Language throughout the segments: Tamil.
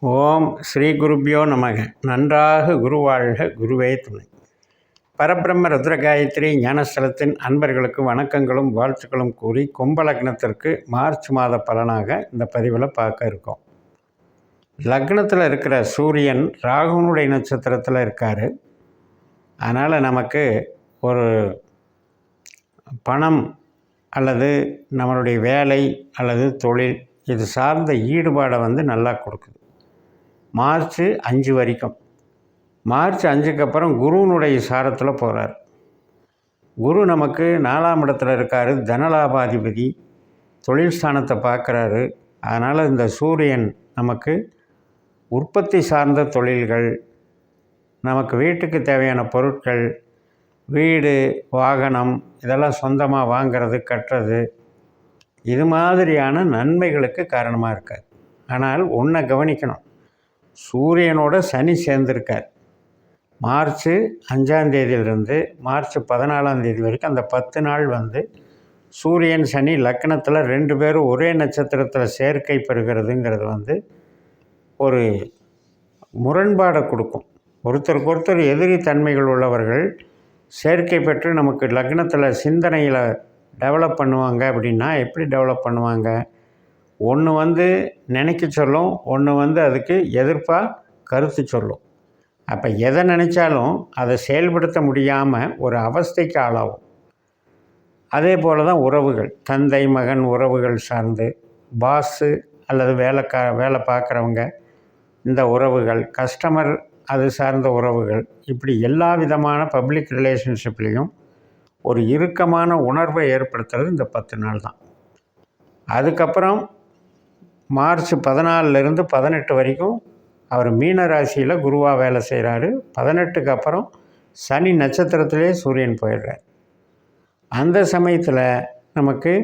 ஓம் ஸ்ரீ குருப்பியோ நமக. நன்றாக குருவாழ்க, குருவே துணை. பரபிரம்ம ருத்ரகாயத்ரி ஞானஸ்தலத்தின் அன்பர்களுக்கு வணக்கங்களும் வாழ்த்துக்களும் கூறி கும்ப லக்னத்திற்கு மார்ச் மாத பலனாக இந்த பதிவில் பார்க்க இருக்கோம். லக்னத்தில் இருக்கிற சூரியன் ராகுனுடைய நட்சத்திரத்தில் இருக்கார். அதனால் நமக்கு ஒரு பணம் அல்லது நம்மளுடைய வேலை அல்லது தொழில் இது சார்ந்த ஈடுபாடை நல்லா கொடுக்குது. மார்ச் 5 வரைக்கும். மார்ச் 5க்கு அப்புறம் குருவினுடைய சாரத்தில் போகிறார். குரு நமக்கு 4ஆம் இடத்துல இருக்கார், தனலாபாதிபதி, தொழில் ஸ்தானத்தை பார்க்குறாரு. அதனால் இந்த சூரியன் நமக்கு உற்பத்தி சார்ந்த தொழில்கள், நமக்கு வீட்டுக்கு தேவையான பொருட்கள், வீடு வாகனம் இதெல்லாம் சொந்தமாக வாங்கிறது கட்டுறது, இது மாதிரியான நன்மைகளுக்கு காரணமாக இருக்கார். ஆனால் ஒன்றை கவனிக்கணும், சூரியனோட சனி சேர்ந்திருக்கார். மார்ச் 5ஆம் தேதியிலிருந்து மார்ச் 14ஆம் தேதி வரைக்கும் அந்த 10 நாள் சூரியன் சனி லக்னத்தில் 2 பேரும் ஒரே நட்சத்திரத்தில் சேர்க்கை பெறுகிறதுங்கிறது ஒரு முரண்பாடை கொடுக்கும். ஒருத்தருக்கு ஒருத்தர் எதிரி தன்மைகள் உள்ளவர்கள் சேர்க்கை பெற்று நமக்கு லக்னத்தில் சிந்தனையில் டெவலப் பண்ணுவாங்க. அப்படின்னா எப்படி டெவலப் பண்ணுவாங்க? ஒன்று நினைக்க சொல்லும், ஒன்று அதுக்கு எதிர்ப்பாக கருத்து சொல்லும். அப்போ எதை நினச்சாலும் அதை செயல்படுத்த முடியாமல் ஒரு அவஸ்தைக்கு ஆளாகும். அதே போல் தான் உறவுகள், தந்தை மகன் உறவுகள் சார்ந்து, பாஸு அல்லது வேலை பார்க்குறவங்க இந்த உறவுகள், கஸ்டமர் அது சார்ந்த உறவுகள், இப்படி எல்லா விதமான பப்ளிக் ரிலேஷன்ஷிப்லேயும் ஒரு இறுக்கமான உணர்வை ஏற்படுத்துறது இந்த 10 நாள் தான். அதுக்கப்புறம் மார்ச் 14லேருந்து 18 வரைக்கும் அவர் மீன ராசியில் குருவாக வேலை செய்கிறாரு. 18க்கு அப்புறம் சனி நட்சத்திரத்திலே சூரியன் போயிடுறார். அந்த சமயத்தில் நமக்கு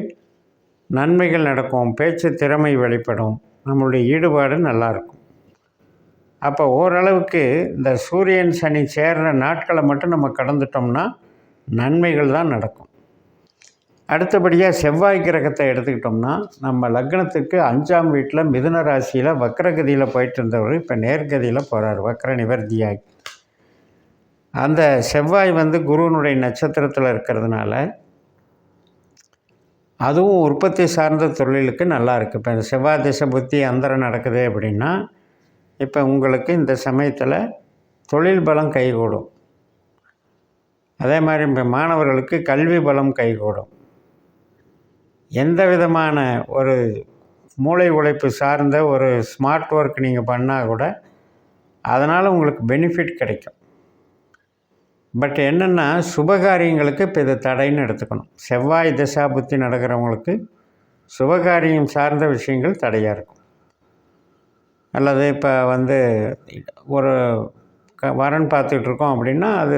நன்மைகள் நடக்கும், பேச்சு திறமை வெளிப்படும், நம்மளுடைய ஈடுபாடு நல்லாயிருக்கும். அப்போ ஓரளவுக்கு இந்த சூரியன் சனி சேர்கிற நாட்களை மட்டும் நம்ம கடந்துட்டோம்னா நன்மைகள் தான் நடக்கும். அடுத்தபடியாக செவ்வாய் கிரகத்தை எடுத்துக்கிட்டோம்னா, நம்ம லக்னத்துக்கு 5ஆம் வீட்டில் மிதுன ராசியில் வக்ரகதியில் போயிட்டு இருந்தவர் இப்போ நேர்கதியில் போகிறார், வக்ர நிவர்த்தியாகி. அந்த செவ்வாய் குருவினுடைய நட்சத்திரத்தில் இருக்கிறதுனால அதுவும் உற்பத்தி சார்ந்த தொழிலுக்கு நல்லா இருக்குது. இப்போ இந்த செவ்வாய் திசை புத்தி அந்தரம் நடக்குது அப்படின்னா இப்போ உங்களுக்கு இந்த சமயத்தில் தொழில் பலம் கைகூடும். அதே மாதிரி இப்போ மாணவர்களுக்கு கல்வி பலம் கைகூடும். எந்த விதமான ஒரு மூளை உழைப்பு சார்ந்த ஒரு ஸ்மார்ட் ஒர்க் நீங்கள் பண்ணால் கூட அதனால் உங்களுக்கு பெனிஃபிட் கிடைக்கும். பட் என்னென்னா சுபகாரியங்களுக்கு இப்போ இது தடைன்னு எடுத்துக்கணும். செவ்வாய் திசா புத்தி நடக்கிறவங்களுக்கு சுபகாரியம் சார்ந்த விஷயங்கள் தடையாக இருக்கும். அல்லது இப்போ ஒரு வரன் பார்த்துட்ருக்கோம் அப்படின்னா அது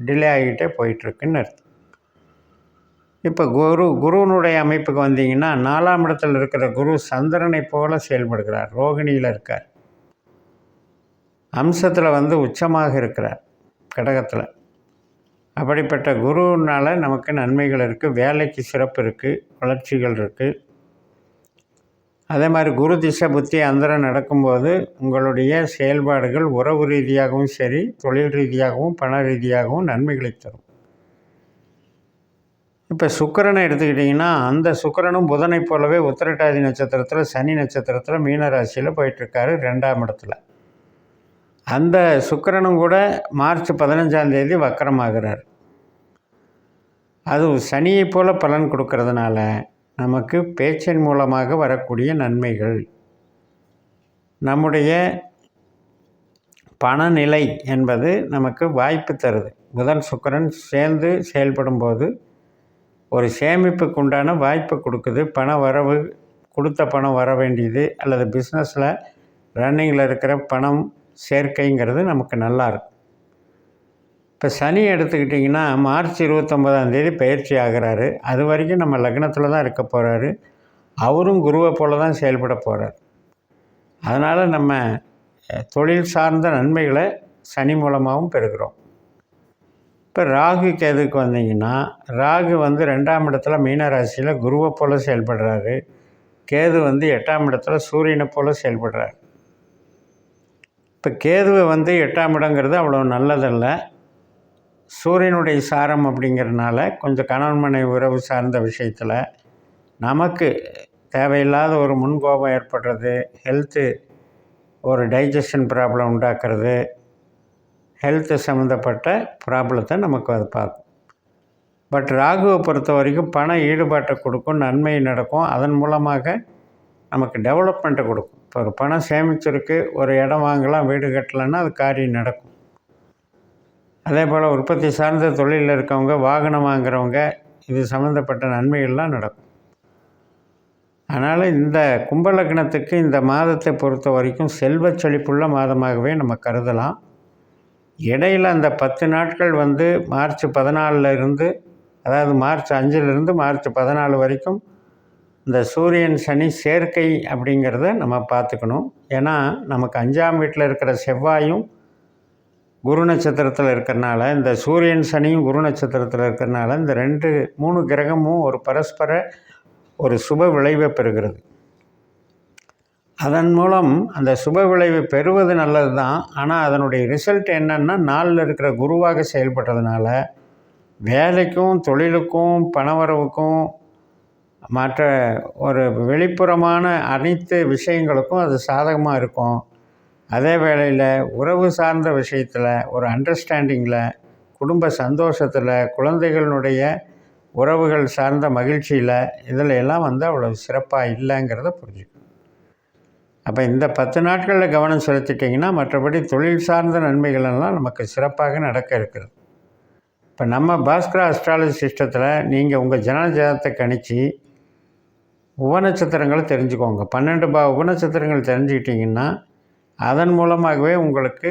டிலே ஆகிக்கிட்டே போயிட்டுருக்குன்னு அர்த்தம். இப்போ குருவினுடைய அமைப்புக்கு வந்தீங்கன்னா 4ஆம் இடத்தில் இருக்கிற குரு சந்திரனை போல செயல்படுகிறார், ரோகிணியில் இருக்கார். அம்சத்தில் உச்சமாக இருக்கிறார் கடகத்தில். அப்படிப்பட்ட குருவினால் நமக்கு நன்மைகள் இருக்குது, வேலைக்கு சிறப்பு இருக்குது, வளர்ச்சிகள் இருக்குது. அதே மாதிரி குரு திசை புத்தி அந்தரம் நடக்கும்போது உங்களுடைய செயல்பாடுகள் உறவு ரீதியாகவும் சரி, தொழில் ரீதியாகவும் பண ரீதியாகவும் நன்மைகளை தரும். இப்போ சுக்கிரனை எடுத்துக்கிட்டிங்கன்னா, அந்த சுக்கிரனும் புதனை போலவே உத்திரட்டாதி நட்சத்திரத்தில் சனி நட்சத்திரத்தில் மீன ராசியில் போயிட்டுருக்காரு 2ஆம் இடத்துல. அந்த சுக்கிரனும் கூட மார்ச் 15ஆம் தேதி வக்கரமாகிறார். அது சனியை போல் பலன் கொடுக்கறதுனால நமக்கு பேச்சின் மூலமாக வரக்கூடிய நன்மைகள், நம்முடைய பணநிலை என்பது நமக்கு வாய்ப்பு தருது. புதன் சுக்கிரன் சேர்ந்து செயல்படும்போது ஒரு சேமிப்புக்கு உண்டான வாய்ப்பை கொடுக்குது. பண வரவு, கொடுத்த பணம் வர வேண்டியது அல்லது பிஸ்னஸில் ரன்னிங்கில் இருக்கிற பணம் சேர்க்கைங்கிறது நமக்கு நல்லாயிருக்கும். இப்போ சனி எடுத்துக்கிட்டிங்கன்னா மார்ச் 29ஆம் தேதி பயிற்சி ஆகிறாரு. அது வரைக்கும் நம்ம லக்னத்தில் தான் இருக்க போகிறாரு. அவரும் குருவை போல தான் செயல்பட போகிறார். அதனால் நம்ம தொழில் சார்ந்த நன்மைகளை சனி மூலமாகவும் பெறுகிறோம். இப்போ ராகு கேதுக்கு வந்தீங்கன்னா, ராகு 2ஆம் இடத்துல மீன ராசியில் குருவை போல் செயல்படுறாரு. கேது 8ஆம் இடத்துல சூரியனை போல் செயல்படுறார். இப்போ கேதுவை வந்து 8ஆம் இடங்கிறது அவ்வளோ நல்லதல்ல. சூரியனுடைய சாரம் அப்படிங்கிறதுனால கொஞ்சம் கணவன் மனைவி உறவு சார்ந்த விஷயத்தில் நமக்கு தேவையில்லாத ஒரு முன்கோபம் ஏற்படுறது, ஹெல்த்து ஒரு டைஜஷன் ப்ராப்ளம் உண்டாக்குறது, ஹெல்த்து சம்மந்தப்பட்ட ப்ராப்ளத்தை நமக்கு அது பார்க்கும். பட் ராகுவை பொறுத்த வரைக்கும் பண ஈடுபாட்டை கொடுக்கும், நன்மை நடக்கும். அதன் மூலமாக நமக்கு டெவலப்மெண்ட்டை கொடுக்கும். இப்போ ஒரு பணம் சேமிச்சிருக்கு, ஒரு இடம் வாங்கலாம், வீடு கட்டலான்னா அது காரியம் நடக்கும். அதே போல் உற்பத்தி சார்ந்த தொழிலில் இருக்கவங்க, வாகனம் வாங்குறவங்க, இது சம்மந்தப்பட்ட நன்மைகள்லாம் நடக்கும். அதனால் இந்த கும்பலக்னத்துக்கு இந்த மாதத்தை பொறுத்த வரைக்கும் செல்வ செழிப்புள்ள மாதமாகவே நம்ம கருதலாம். இடையில் அந்த 10 நாட்கள் வந்து மார்ச் 14 இருந்து, அதாவது மார்ச் 5லிருந்து மார்ச் 14 வரைக்கும் இந்த சூரியன் சனி சேர்க்கை அப்படிங்கிறத நம்ம பார்த்துக்கணும். ஏன்னா நமக்கு 5ஆம் வீட்டில் இருக்கிற செவ்வாயும் குரு நட்சத்திரத்தில் இருக்கிறனால, இந்த சூரியன் சனியும் குரு நட்சத்திரத்தில் இருக்கிறனால, இந்த 3 கிரகமும் ஒரு பரஸ்பர ஒரு சுப விளைவை பெறுகிறது. அதன் மூலம் அந்த சுப விளைவை பெறுவது நல்லது தான். ஆனால் அதனுடைய ரிசல்ட் என்னன்னா, நாளில் இருக்கிற குருவாக செயல்பட்டதுனால வேலைக்கும் தொழிலுக்கும் பணவரவுக்கும் மற்ற ஒரு வெளிப்புறமான அனைத்து விஷயங்களுக்கும் அது சாதகமாக இருக்கும். அதே வேளையில் உறவு சார்ந்த விஷயத்தில், ஒரு அண்டர்ஸ்டாண்டிங்கில், குடும்ப சந்தோஷத்தில், குழந்தைகளுடைய உறவுகள் சார்ந்த மகிழ்ச்சியில், இதில் எல்லாம் வந்து அவ்வளோ சிறப்பாக இல்லைங்கிறத புரிஞ்சுக்கணும். அப்போ இந்த 10 நாட்களில் கவனம் செலுத்திட்டிங்கன்னா மற்றபடி தொழில் சார்ந்த நன்மைகள் எல்லாம் நமக்கு சிறப்பாக நடக்க இருக்கிறது. இப்போ நம்ம பாஸ்கரா அஸ்ட்ராலஜி சிஸ்டத்தில் நீங்கள் உங்கள் ஜனன ஜாதகத்தை கணிச்சு உபநட்சத்திரங்களை தெரிஞ்சுக்கோங்க. 12 உபநட்சத்திரங்கள் தெரிஞ்சுக்கிட்டிங்கன்னா அதன் மூலமாகவே உங்களுக்கு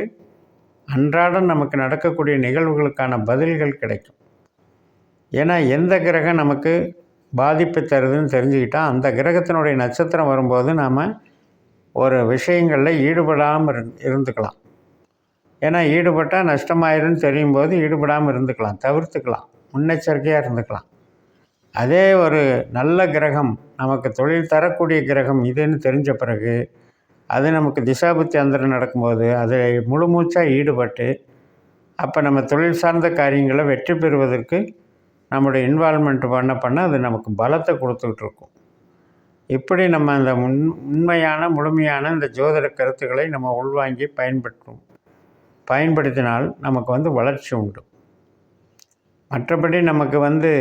அன்றாடம் நமக்கு நடக்கக்கூடிய நிகழ்வுகளுக்கான பதில்கள் கிடைக்கும். ஏன்னா எந்த கிரகம் நமக்கு பாதிப்பு தருதுன்னு தெரிஞ்சுக்கிட்டால் அந்த கிரகத்தினுடைய நட்சத்திரம் வரும்போது நாம் ஒரு விஷயங்களில் ஈடுபடாமல் இருந்துக்கலாம். ஏன்னா ஈடுபட்டால் நஷ்டமாயிருன்னு தெரியும் போது ஈடுபடாமல் இருந்துக்கலாம், தவிர்த்துக்கலாம், முன்னெச்சரிக்கையாக இருந்துக்கலாம். அதே ஒரு நல்ல கிரகம், நமக்கு தொழில் தரக்கூடிய கிரகம் இதுன்னு தெரிஞ்ச பிறகு அது நமக்கு திசாபுத்தி அந்தரம் நடக்கும்போது அதை முழு மூச்சாக ஈடுபட்டு அப்போ நம்ம தொழில் சார்ந்த காரியங்களை வெற்றி பெறுவதற்கு நம்முடைய இன்வால்மெண்ட் பண்ண அது நமக்கு பலத்தை கொடுத்துக்கிட்டு இருக்கும். இப்படி நம்ம அந்த உண்மையான முழுமையான இந்த ஜோதிட கருத்துக்களை நம்ம உள்வாங்கி பயன்படுத்தினால் நமக்கு வந்து வளர்ச்சி உண்டு. மற்றபடி நமக்கு வந்து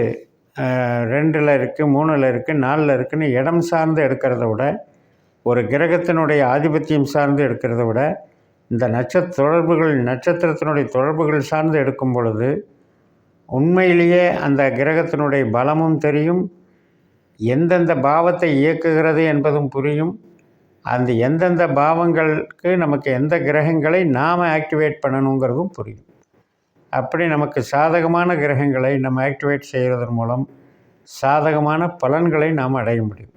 2ல் இருக்குது, 3ல் இருக்குது, 4ல் இருக்குதுன்னு இடம் சார்ந்து எடுக்கிறத விட, ஒரு கிரகத்தினுடைய ஆதிபத்தியம் சார்ந்து எடுக்கிறத விட, இந்த நட்சத்திரத்தினுடைய தொடர்புகள் சார்ந்து எடுக்கும் பொழுது உண்மையிலேயே அந்த கிரகத்தினுடைய பலமும் தெரியும், எந்தெந்த பாவத்தை இயக்குகிறது என்பதும் புரியும், அந்த எந்தெந்த பாவங்களுக்கு நமக்கு எந்த கிரகங்களை நாம் ஆக்டிவேட் பண்ணணுங்கிறதும் புரியும். அப்படி நமக்கு சாதகமான கிரகங்களை நம்ம ஆக்டிவேட் செய்கிறதன் மூலம் சாதகமான பலன்களை நாம் அடைய முடியும்.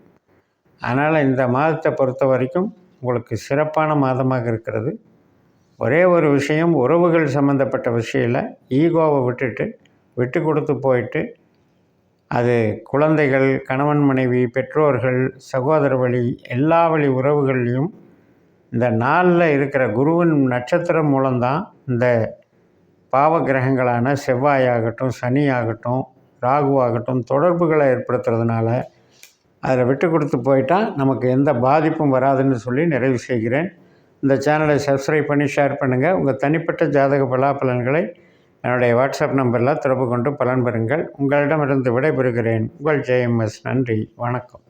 அதனால் இந்த மாதத்தை பொறுத்த வரைக்கும் உங்களுக்கு சிறப்பான மாதமாக இருக்கிறது. ஒரே ஒரு விஷயம், உறவுகள் சம்மந்தப்பட்ட விஷயத்தில் ஈகோவை விட்டு கொடுத்து போயிட்டு, அது குழந்தைகள், கணவன் மனைவி, பெற்றோர்கள், சகோதர வழி, எல்லா வழி உறவுகள்லையும் இந்த நாளில் இருக்கிற குருவின் நட்சத்திரம் மூலம்தான் இந்த பாவ கிரகங்களான செவ்வாயாகட்டும், சனியாகட்டும், ராகுவாகட்டும் தொடர்புகளை ஏற்படுத்துறதுனால அதில் விட்டு கொடுத்து போயிட்டால் நமக்கு எந்த பாதிப்பும் வராதுன்னு சொல்லி நிறைவு செய்கிறேன். இந்த சேனலை சப்ஸ்கிரைப் பண்ணி ஷேர் பண்ணுங்கள். உங்கள் தனிப்பட்ட ஜாதக பலாபலன்களை என்னுடைய வாட்ஸ்அப் நம்பரில் தொடர்பு கொண்டு பலன் பெறுங்கள். உங்களிடமிருந்து விடைபெறுகிறேன். உங்கள் JMS. நன்றி, வணக்கம்.